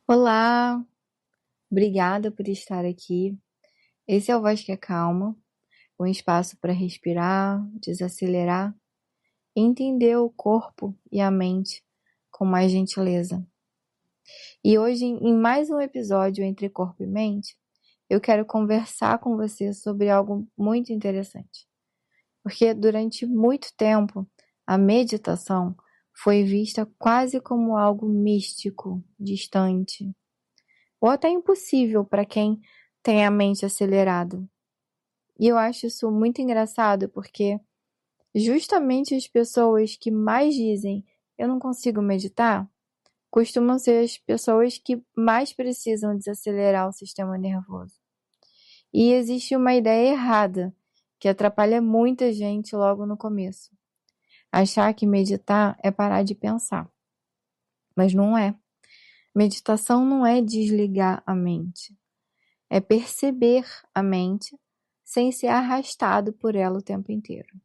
Olá, obrigada por estar aqui. Esse é o Voz que é Calma, um espaço para respirar, desacelerar e entender o corpo e a mente com mais gentileza. E hoje, em mais um episódio Entre Corpo e Mente, eu quero conversar com você sobre algo muito interessante. Porque durante muito tempo, a meditação foi vista quase como algo místico, distante, ou até impossível para quem tem a mente acelerada. E eu acho isso muito engraçado porque justamente as pessoas que mais dizem eu não consigo meditar costumam ser as pessoas que mais precisam desacelerar o sistema nervoso. E existe uma ideia errada que atrapalha muita gente logo no começo. Achar que meditar é parar de pensar. Mas não é. Meditação não é desligar a mente. É perceber a mente sem ser arrastado por ela o tempo inteiro.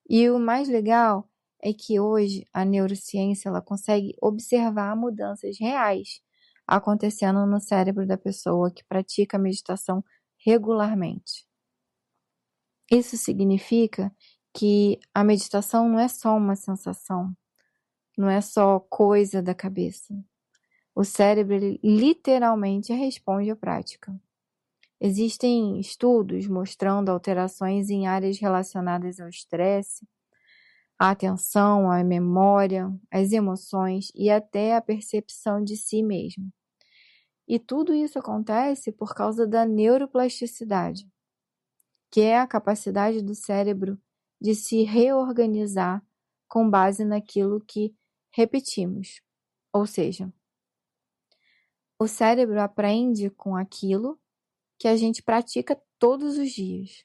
E o mais legal é que hoje a neurociência ela consegue observar mudanças reais acontecendo no cérebro da pessoa que pratica a meditação regularmente. Isso significa que a meditação não é só uma sensação, não é só coisa da cabeça. O cérebro ele literalmente responde à prática. Existem estudos mostrando alterações em áreas relacionadas ao estresse, à atenção, à memória, às emoções e até à percepção de si mesmo. E tudo isso acontece por causa da neuroplasticidade, que é a capacidade do cérebro de se reorganizar com base naquilo que repetimos. Ou seja, o cérebro aprende com aquilo que a gente pratica todos os dias.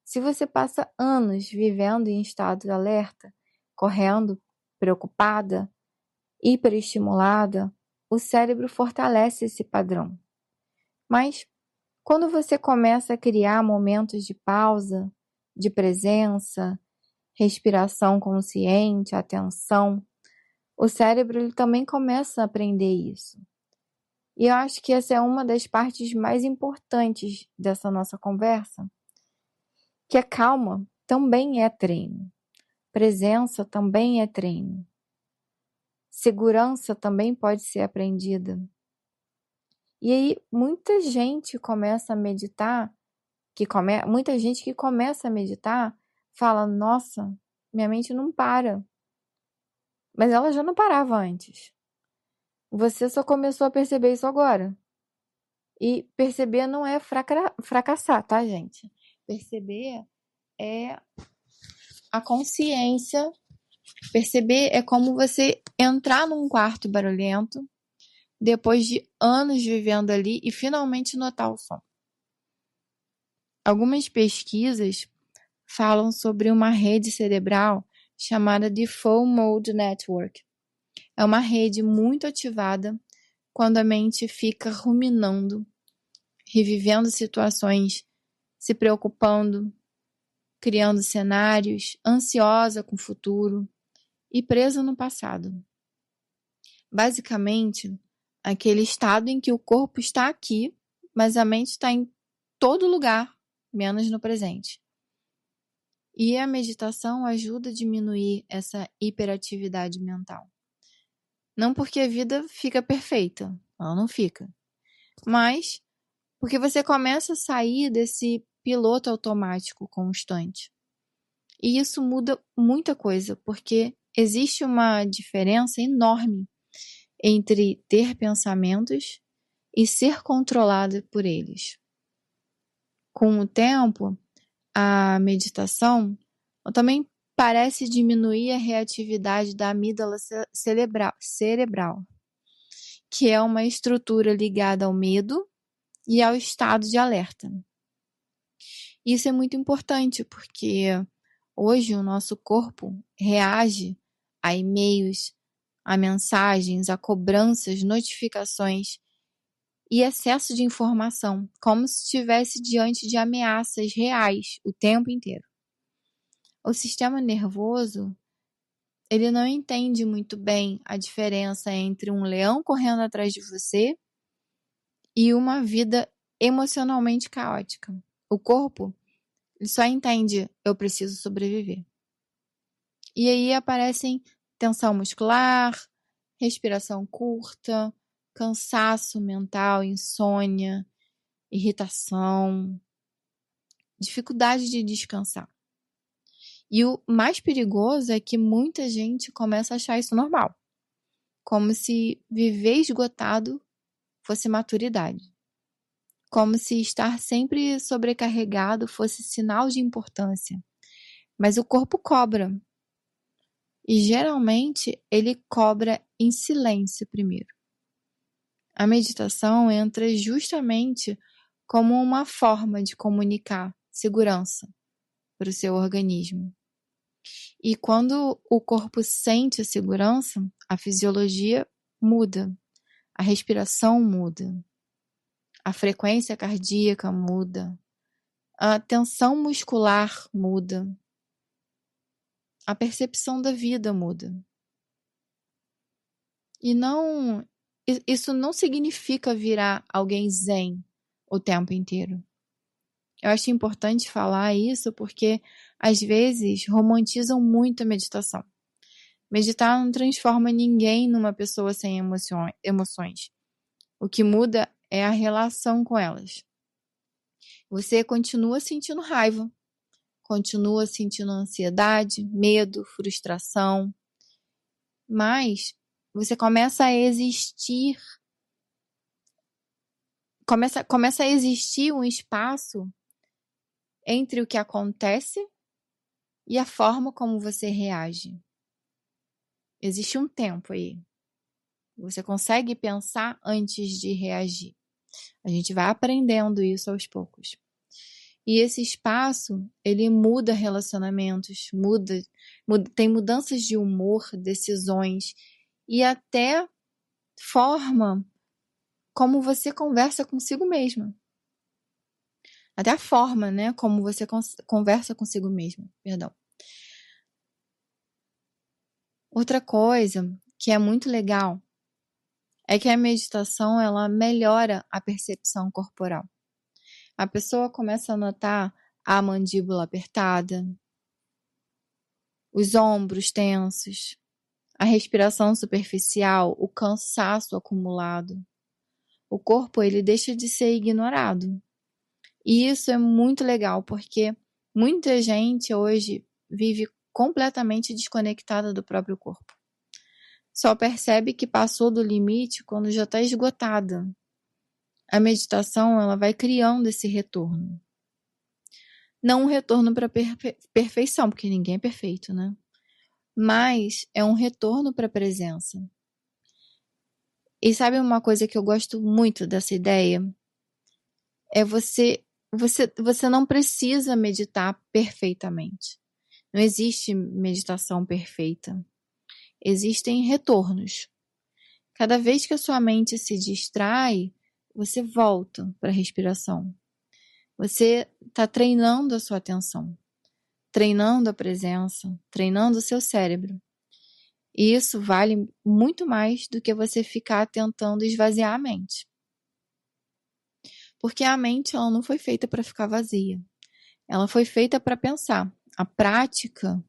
Se você passa anos vivendo em estado de alerta, correndo, preocupada, hiperestimulada, o cérebro fortalece esse padrão. Mas quando você começa a criar momentos de pausa, de presença, respiração consciente, atenção, o cérebro ele também começa a aprender isso. E eu acho que essa é uma das partes mais importantes dessa nossa conversa, que a calma também é treino. Presença também é treino. Segurança também pode ser aprendida. E aí, muita gente começa a meditar, muita gente que começa a meditar fala, nossa, minha mente não para. Mas ela já não parava antes. Você só começou a perceber isso agora. E perceber não é fracassar, tá, gente? Perceber é a consciência. Perceber é como você entrar num quarto barulhento depois de anos vivendo ali e finalmente notar o som. Algumas pesquisas falam sobre uma rede cerebral chamada Default Mode Network. É uma rede muito ativada quando a mente fica ruminando, revivendo situações, se preocupando, criando cenários, ansiosa com o futuro e presa no passado. Basicamente, aquele estado em que o corpo está aqui, mas a mente está em todo lugar, menos no presente. E a meditação ajuda a diminuir essa hiperatividade mental. Não porque a vida fica perfeita, ela não fica, mas porque você começa a sair desse piloto automático constante. E isso muda muita coisa, porque existe uma diferença enorme entre ter pensamentos e ser controlado por eles. Com o tempo, a meditação também parece diminuir a reatividade da amígdala cerebral, que é uma estrutura ligada ao medo e ao estado de alerta. Isso é muito importante porque hoje o nosso corpo reage a e-mails, a mensagens, a cobranças, notificações e excesso de informação, como se estivesse diante de ameaças reais o tempo inteiro. O sistema nervoso ele não entende muito bem a diferença entre um leão correndo atrás de você e uma vida emocionalmente caótica. O corpo, ele só entende, eu preciso sobreviver. E aí aparecem tensão muscular, respiração curta, cansaço mental, insônia, irritação, dificuldade de descansar. E o mais perigoso é que muita gente começa a achar isso normal, como se viver esgotado fosse maturidade, como se estar sempre sobrecarregado fosse sinal de importância. Mas o corpo cobra, e geralmente ele cobra em silêncio primeiro. A meditação entra justamente como uma forma de comunicar segurança para o seu organismo. E quando o corpo sente a segurança, a fisiologia muda, a respiração muda, a frequência cardíaca muda, a tensão muscular muda, a percepção da vida muda. E isso não significa virar alguém zen o tempo inteiro. Eu acho importante falar isso porque, às vezes, romantizam muito a meditação. Meditar não transforma ninguém numa pessoa sem emoções. O que muda é a relação com elas. Você continua sentindo raiva, continua sentindo ansiedade, medo, frustração, mas você começa a existir, começa a existir um espaço entre o que acontece e a forma como você reage. Existe um tempo aí. Você consegue pensar antes de reagir. A gente vai aprendendo isso aos poucos. E esse espaço, ele muda relacionamentos, tem mudanças de humor, decisões e até forma como você conversa consigo mesma. Até a forma, né, como você conversa consigo mesma, perdão. Outra coisa que é muito legal é que a meditação, ela melhora a percepção corporal. A pessoa começa a notar a mandíbula apertada, os ombros tensos, a respiração superficial, o cansaço acumulado. O corpo, ele deixa de ser ignorado. E isso é muito legal, porque muita gente hoje vive completamente desconectada do próprio corpo. Só percebe que passou do limite quando já está esgotada. A meditação, ela vai criando esse retorno. Não um retorno para perfeição, porque ninguém é perfeito, né? Mas é um retorno para a presença. E sabe uma coisa que eu gosto muito dessa ideia? É você não precisa meditar perfeitamente. Não existe meditação perfeita. Existem retornos. Cada vez que a sua mente se distrai, você volta para a respiração. Você está treinando a sua atenção, treinando a presença, treinando o seu cérebro. E isso vale muito mais do que você ficar tentando esvaziar a mente. Porque a mente, ela não foi feita para ficar vazia. Ela foi feita para pensar. A prática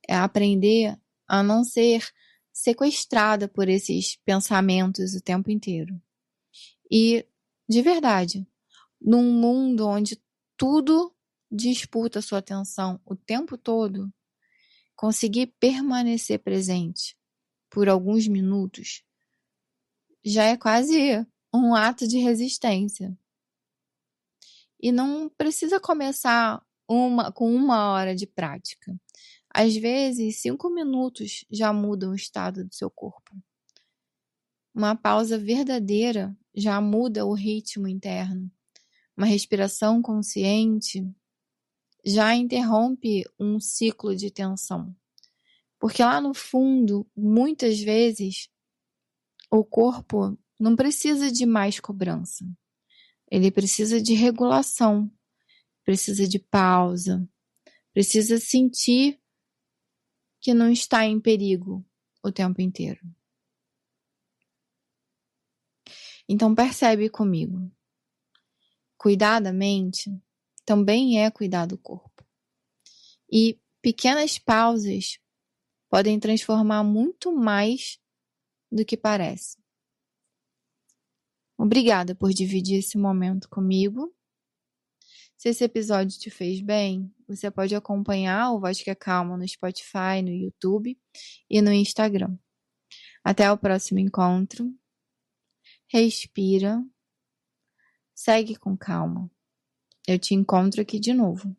é aprender a não ser sequestrada por esses pensamentos o tempo inteiro. E, de verdade, num mundo onde tudo disputa sua atenção o tempo todo, conseguir permanecer presente por alguns minutos já é quase um ato de resistência. E não precisa começar com 1 hora de prática. Às vezes, 5 minutos já mudam o estado do seu corpo. Uma pausa verdadeira já muda o ritmo interno. Uma respiração consciente já interrompe um ciclo de tensão. Porque lá no fundo, muitas vezes, o corpo não precisa de mais cobrança. Ele precisa de regulação, precisa de pausa, precisa sentir que não está em perigo o tempo inteiro. Então percebe comigo. Cuidar da mente também é cuidar do corpo. E pequenas pausas podem transformar muito mais do que parece. Obrigada por dividir esse momento comigo. Se esse episódio te fez bem, você pode acompanhar o Voz que Acalma no Spotify, no YouTube e no Instagram. Até o próximo encontro. Respira. Segue com calma. Eu te encontro aqui de novo.